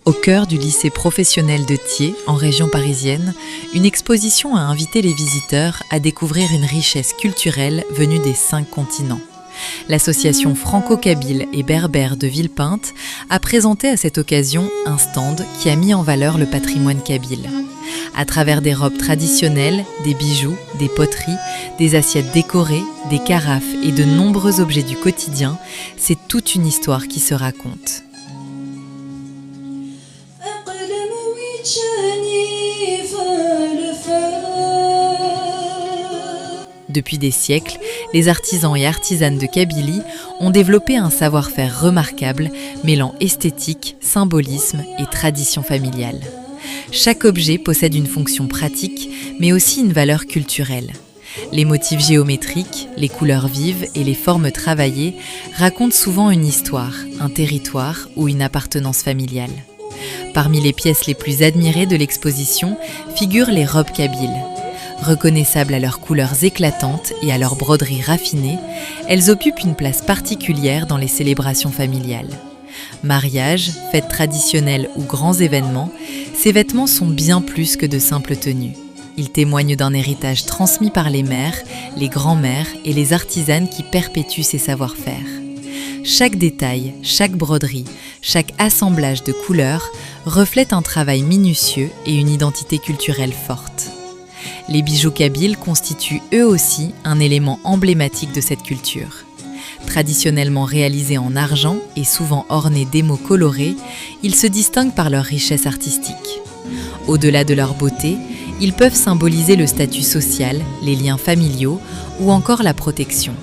Au cœur du lycée professionnel de Thiers, en région parisienne, une exposition a invité les visiteurs à découvrir une richesse culturelle venue des 5 continents. L'association franco-kabyle et berbère de Villepinte a présenté à cette occasion un stand qui a mis en valeur le patrimoine kabyle. À travers des robes traditionnelles, des bijoux, des poteries, des assiettes décorées, des carafes et de nombreux objets du quotidien, c'est toute une histoire qui se raconte. Depuis des siècles, les artisans et artisanes de Kabylie ont développé un savoir-faire remarquable, mêlant esthétique, symbolisme et tradition familiale. Chaque objet possède une fonction pratique, mais aussi une valeur culturelle. Les motifs géométriques, les couleurs vives et les formes travaillées racontent souvent une histoire, un territoire ou une appartenance familiale. Parmi les pièces les plus admirées de l'exposition figurent les robes kabyles. Reconnaissables à leurs couleurs éclatantes et à leurs broderies raffinées, elles occupent une place particulière dans les célébrations familiales. Mariages, fêtes traditionnelles ou grands événements, ces vêtements sont bien plus que de simples tenues. Ils témoignent d'un héritage transmis par les mères, les grands-mères et les artisanes qui perpétuent ces savoir-faire. Chaque détail, chaque broderie, chaque assemblage de couleurs reflète un travail minutieux et une identité culturelle forte. Les bijoux kabyles constituent eux aussi un élément emblématique de cette culture. Traditionnellement réalisés en argent et souvent ornés d'émaux colorés, ils se distinguent par leur richesse artistique. Au-delà de leur beauté, ils peuvent symboliser le statut social, les liens familiaux ou encore la protection.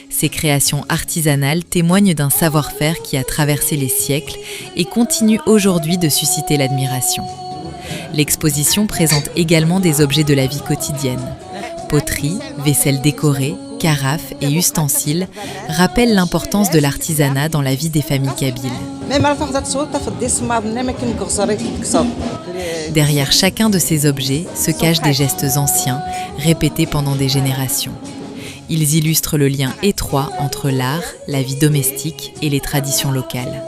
Ces créations artisanales témoignent d'un savoir-faire qui a traversé les siècles et continue aujourd'hui de susciter l'admiration. L'exposition présente également des objets de la vie quotidienne. Poteries, vaisselle décorée, carafes et ustensiles rappellent l'importance de l'artisanat dans la vie des familles kabyles. Derrière chacun de ces objets se cachent des gestes anciens, répétés pendant des générations. Ils illustrent le lien étroit entre l'art, la vie domestique et les traditions locales.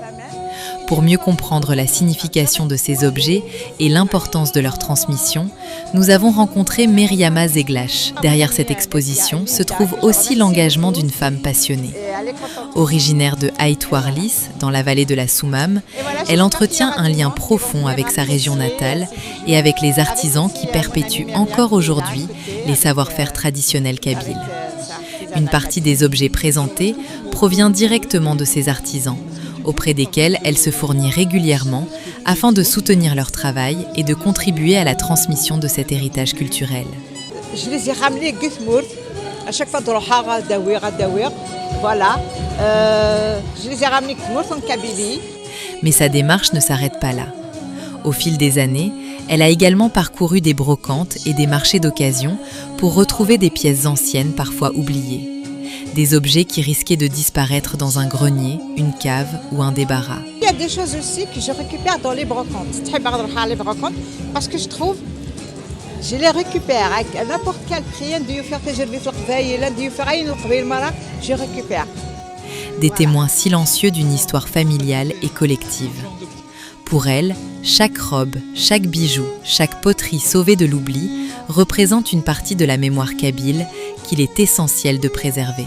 Pour mieux comprendre la signification de ces objets et l'importance de leur transmission, nous avons rencontré Meriama Zeglash. Derrière cette exposition se trouve aussi l'engagement d'une femme passionnée. Originaire de Haït Warlis, dans la vallée de la Soumam, elle entretient un lien profond avec sa région natale et avec les artisans qui perpétuent encore aujourd'hui les savoir-faire traditionnels kabyles. Une partie des objets présentés provient directement de ces artisans, auprès desquels elle se fournit régulièrement afin de soutenir leur travail et de contribuer à la transmission de cet héritage culturel. Je les ai ramenés Guthmour, à chaque fois de voilà. Je les ai ramenés Guthmour en Kabylie. Mais sa démarche ne s'arrête pas là. Au fil des années, elle a également parcouru des brocantes et des marchés d'occasion pour retrouver des pièces anciennes parfois oubliées. Des objets qui risquaient de disparaître dans un grenier, une cave ou un débarras. Il y a des choses aussi que je récupère dans les brocantes. Parce que je trouve, je les récupère à n'importe quel prix. Je récupère. Des témoins silencieux d'une histoire familiale et collective. Pour elle, chaque robe, chaque bijou, chaque poterie sauvée de l'oubli représente une partie de la mémoire kabyle qu'il est essentiel de préserver.